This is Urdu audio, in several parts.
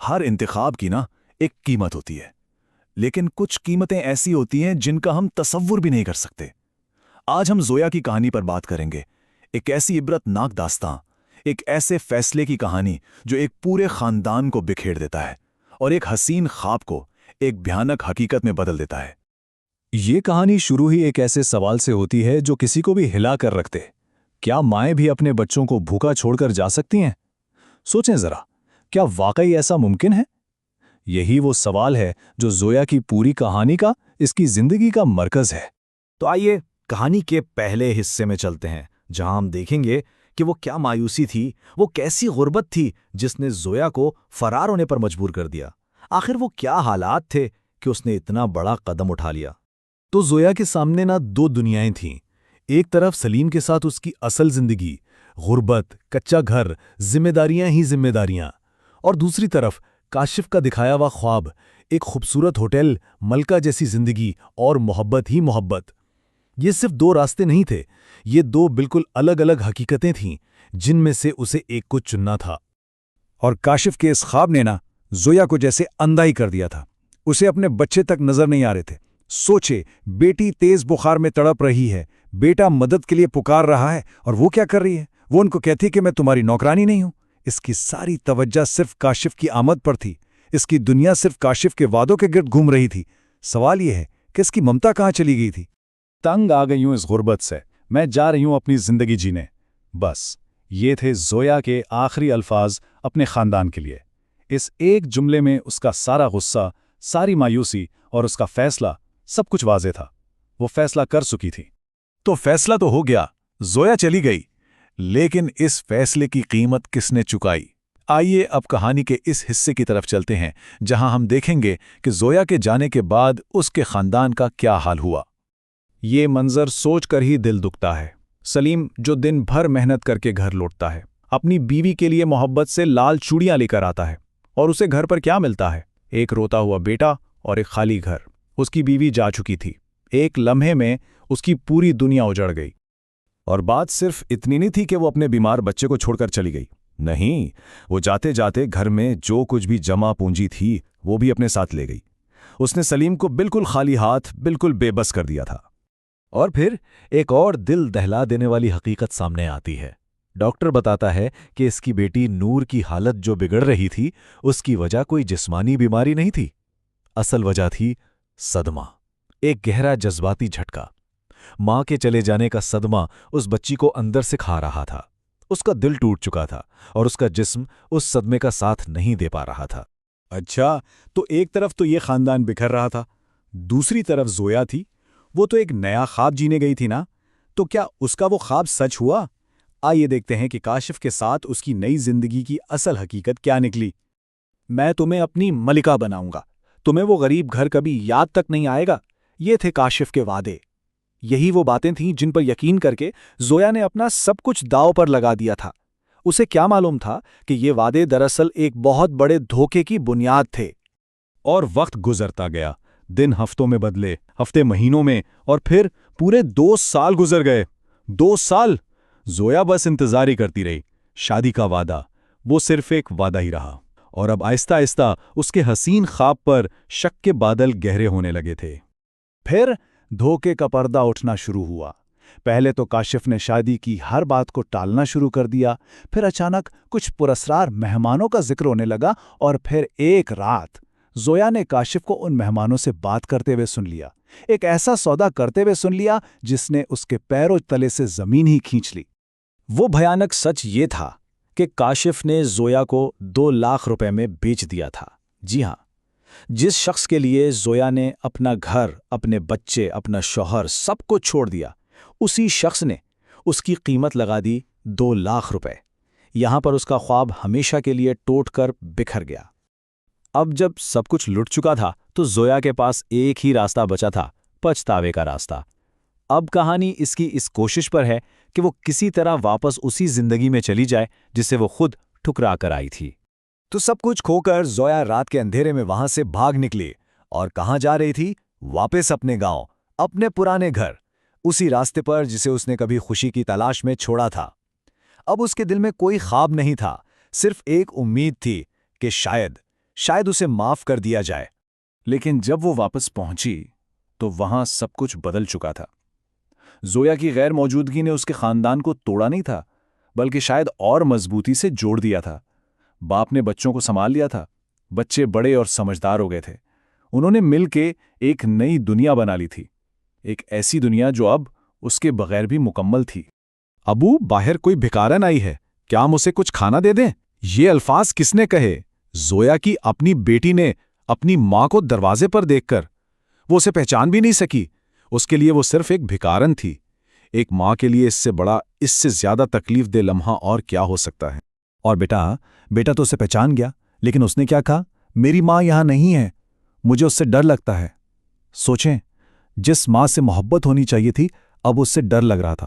ہر انتخاب کی نا ایک قیمت ہوتی ہے، لیکن کچھ قیمتیں ایسی ہوتی ہیں جن کا ہم تصور بھی نہیں کر سکتے۔ آج ہم زویا کی کہانی پر بات کریں گے، ایک ایسی عبرت ناک داستاں، ایک ایسے فیصلے کی کہانی جو ایک پورے خاندان کو بکھیر دیتا ہے اور ایک حسین خواب کو ایک بھیانک حقیقت میں بدل دیتا ہے۔ یہ کہانی شروع ہی ایک ایسے سوال سے ہوتی ہے جو کسی کو بھی ہلا کر رکھتے۔ کیا مائیں بھی اپنے بچوں کو بھوکا چھوڑ کر جا سکتی ہیں؟ سوچیں ذرا، کیا واقعی ایسا ممکن ہے؟ یہی وہ سوال ہے جو زویا کی پوری کہانی کا، اس کی زندگی کا مرکز ہے۔ تو آئیے کہانی کے پہلے حصے میں چلتے ہیں، جہاں ہم دیکھیں گے کہ وہ کیا مایوسی تھی، وہ کیسی غربت تھی جس نے زویا کو فرار ہونے پر مجبور کر دیا۔ آخر وہ کیا حالات تھے کہ اس نے اتنا بڑا قدم اٹھا لیا۔ تو زویا کے سامنے نہ دو دنیایں تھیں، ایک طرف سلیم کے ساتھ اس کی اصل زندگی، غربت، کچا گھر، ذمہ داریاں ہی ذمہ داریاں، اور دوسری طرف کاشف کا دکھایا ہوا خواب، ایک خوبصورت ہوٹل، ملکہ جیسی زندگی اور محبت ہی محبت۔ یہ صرف دو راستے نہیں تھے، یہ دو بالکل الگ الگ حقیقتیں تھیں جن میں سے اسے ایک کو چننا تھا۔ اور کاشف کے اس خواب نے نا زویا کو جیسے اندھا ہی کر دیا تھا۔ اسے اپنے بچے تک نظر نہیں آ رہے تھے۔ سوچے، بیٹی تیز بخار میں تڑپ رہی ہے، بیٹا مدد کے لیے پکار رہا ہے، اور وہ کیا کر رہی ہے؟ وہ ان کو کہتی کہ میں تمہاری نوکرانی نہیں ہوں۔ اس کی ساری توجہ صرف کاشف کی آمد پر تھی، اس کی دنیا صرف کاشف کے وعدوں کے گرد گھوم رہی تھی۔ سوال یہ ہے کہ اس کی ممتا کہاں چلی گئی تھی؟ تنگ آ گئی ہوں اس غربت سے، میں جا رہی ہوں اپنی زندگی جینے۔ بس یہ تھے زویا کے آخری الفاظ اپنے خاندان کے لیے۔ اس ایک جملے میں اس کا سارا غصہ، ساری مایوسی اور اس کا فیصلہ، سب کچھ واضح تھا۔ وہ فیصلہ کر چکی تھی۔ تو فیصلہ تو ہو گیا، زویا چلی گئی، لیکن اس فیصلے کی قیمت کس نے چکائی؟ آئیے اب کہانی کے اس حصے کی طرف چلتے ہیں جہاں ہم دیکھیں گے کہ زویا کے جانے کے بعد اس کے خاندان کا کیا حال ہوا۔ یہ منظر سوچ کر ہی دل دکھتا ہے۔ سلیم جو دن بھر محنت کر کے گھر لوٹتا ہے، اپنی بیوی کے لیے محبت سے لال چوڑیاں لے کر آتا ہے، اور اسے گھر پر کیا ملتا ہے؟ ایک روتا ہوا بیٹا اور ایک خالی گھر۔ اس کی بیوی جا چکی تھی، ایک لمحے میں اس کی پوری دنیا اجڑ گئی۔ اور بات صرف اتنی نہیں تھی کہ وہ اپنے بیمار بچے کو چھوڑ کر چلی گئی، نہیں، وہ جاتے جاتے گھر میں جو کچھ بھی جمع پونجی تھی وہ بھی اپنے ساتھ لے گئی۔ اس نے سلیم کو بالکل خالی ہاتھ، بالکل بے بس کر دیا تھا۔ اور پھر ایک اور دل دہلا دینے والی حقیقت سامنے آتی ہے۔ ڈاکٹر بتاتا ہے کہ اس کی بیٹی نور کی حالت جو بگڑ رہی تھی، اس کی وجہ کوئی جسمانی بیماری نہیں تھی، اصل وجہ تھی صدمہ، ایک گہرا جذباتی جھٹکا۔ ماں کے چلے جانے کا صدمہ اس بچی کو اندر سے کھا رہا تھا۔ اس کا دل ٹوٹ چکا تھا اور اس کا جسم اس صدمے کا ساتھ نہیں دے پا رہا تھا۔ اچھا، تو ایک طرف تو یہ خاندان بکھر رہا تھا، دوسری طرف زویا تھی، وہ تو ایک نیا خواب جینے گئی تھی نا۔ تو کیا اس کا وہ خواب سچ ہوا؟ آئیے دیکھتے ہیں کہ کاشف کے ساتھ اس کی نئی زندگی کی اصل حقیقت کیا نکلی۔ میں تمہیں اپنی ملکہ بناؤں گا، تمہیں وہ غریب گھر کبھی یاد تک نہیں آئے گا۔ یہ تھے کاشف کے وعدے، یہی وہ باتیں تھیں جن پر یقین کر کے زویا نے اپنا سب کچھ داؤ پر لگا دیا تھا۔ اسے کیا معلوم تھا کہ یہ وعدے دراصل ایک بہت بڑے دھوکے کی بنیاد تھے۔ اور وقت گزرتا گیا، دن ہفتوں میں بدلے، ہفتے مہینوں میں، اور پھر پورے 2 سال گزر گئے۔ 2 سال! زویا بس انتظار ہی کرتی رہی۔ شادی کا وعدہ، وہ صرف ایک وعدہ ہی رہا، اور اب آہستہ آہستہ اس کے حسین خواب پر شک کے بادل گہرے ہونے لگے تھے۔ پھر دھوکے کا پردہ اٹھنا شروع ہوا۔ پہلے تو کاشف نے شادی کی ہر بات کو ٹالنا شروع کر دیا، پھر اچانک کچھ پراسرار مہمانوں کا ذکر ہونے لگا، اور پھر ایک رات زویا نے کاشف کو ان مہمانوں سے بات کرتے ہوئے سن لیا، ایک ایسا سودا کرتے ہوئے سن لیا جس نے اس کے پیروں تلے سے زمین ہی کھینچ لی۔ وہ بھیانک سچ یہ تھا کہ کاشف نے زویا کو 2 لاکھ روپے میں بیچ دیا تھا۔ جی ہاں، جس شخص کے لیے زویا نے اپنا گھر، اپنے بچے، اپنا شوہر سب کو چھوڑ دیا، اسی شخص نے اس کی قیمت لگا دی 2 لاکھ روپے۔ یہاں پر اس کا خواب ہمیشہ کے لیے ٹوٹ کر بکھر گیا۔ اب جب سب کچھ لٹ چکا تھا تو زویا کے پاس ایک ہی راستہ بچا تھا، پچھتاوے کا راستہ۔ اب کہانی اس کی اس کوشش پر ہے کہ وہ کسی طرح واپس اسی زندگی میں چلی جائے جسے وہ خود ٹھکرا کر آئی تھی۔ تو سب کچھ کھو کر زویا رات کے اندھیرے میں وہاں سے بھاگ نکلی، اور کہاں جا رہی تھی؟ واپس اپنے گاؤں، اپنے پرانے گھر، اسی راستے پر جسے اس نے کبھی خوشی کی تلاش میں چھوڑا تھا۔ اب اس کے دل میں کوئی خواب نہیں تھا، صرف ایک امید تھی کہ شاید اسے معاف کر دیا جائے۔ لیکن جب وہ واپس پہنچی تو وہاں سب کچھ بدل چکا تھا۔ زویا کی غیر موجودگی نے اس کے خاندان کو توڑا نہیں تھا، بلکہ شاید اور مضبوطی سے جوڑ دیا تھا۔ باپ نے بچوں کو سنبھال لیا تھا، بچے بڑے اور سمجھدار ہو گئے تھے۔ انہوں نے مل کے ایک نئی دنیا بنا لی تھی، ایک ایسی دنیا جو اب اس کے بغیر بھی مکمل تھی۔ ابو، باہر کوئی بھکارن آئی ہے، کیا ہم اسے کچھ کھانا دے دیں؟ یہ الفاظ کس نے کہے؟ زویا کی اپنی بیٹی نے اپنی ماں کو دروازے پر دیکھ کر وہ اسے پہچان بھی نہیں سکی۔ اس کے لیے وہ صرف ایک بھکارن تھی۔ ایک ماں کے لیے اس سے بڑا، اس سے زیادہ تکلیف دہ لمحہ اور کیا ہو سکتا ہے؟ اور بیٹا تو اسے پہچان گیا، لیکن اس نے کیا کہا؟ میری ماں یہاں نہیں ہے، مجھے اس سے ڈر لگتا ہے۔ سوچیں، جس ماں سے محبت ہونی چاہیے تھی اب اس سے ڈر لگ رہا تھا۔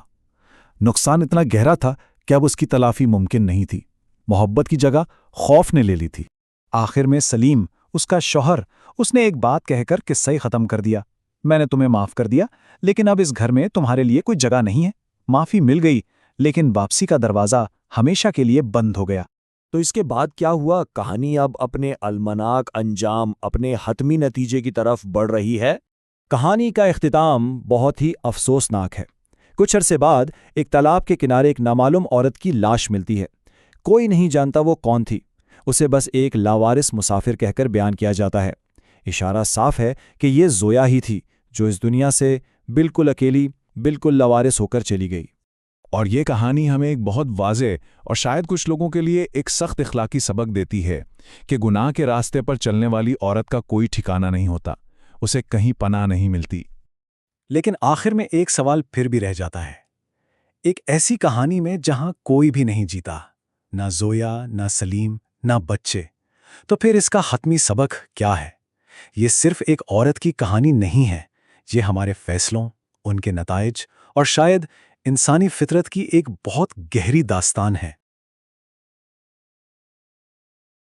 نقصان اتنا گہرا تھا کہ اب اس کی تلافی ممکن نہیں تھی۔ محبت کی جگہ خوف نے لے لی تھی۔ آخر میں سلیم، اس کا شوہر، اس نے ایک بات کہہ کر قصہ ہی ختم کر دیا۔ میں نے تمہیں معاف کر دیا، لیکن اب اس گھر میں تمہارے لیے کوئی جگہ نہیں ہے۔ معافی مل گئی، لیکن واپسی کا دروازہ ہمیشہ کے لیے بند ہو گیا۔ تو اس کے بعد کیا ہوا؟ کہانی اب اپنے المناک انجام، اپنے حتمی نتیجے کی طرف بڑھ رہی ہے۔ کہانی کا اختتام بہت ہی افسوسناک ہے۔ کچھ عرصے بعد ایک تالاب کے کنارے ایک نامعلوم عورت کی لاش ملتی ہے۔ کوئی نہیں جانتا وہ کون تھی، اسے بس ایک لاوارث مسافر کہہ کر بیان کیا جاتا ہے۔ اشارہ صاف ہے کہ یہ زویا ہی تھی جو اس دنیا سے بالکل اکیلی، بالکل لاوارث ہو کر چلی گئی۔ اور یہ کہانی ہمیں ایک بہت واضح اور شاید کچھ لوگوں کے لیے ایک سخت اخلاقی سبق دیتی ہے کہ گناہ کے راستے پر چلنے والی عورت کا کوئی ٹھکانہ نہیں ہوتا، اسے کہیں پناہ نہیں ملتی۔ لیکن آخر میں ایک سوال پھر بھی رہ جاتا ہے۔ ایک ایسی کہانی میں جہاں کوئی بھی نہیں جیتا، نہ زویا، نہ سلیم، نہ بچے، تو پھر اس کا حتمی سبق کیا ہے؟ یہ صرف ایک عورت کی کہانی نہیں ہے، یہ ہمارے فیصلوں، ان کے نتائج اور شاید انسانی فطرت کی ایک بہت گہری داستان ہے۔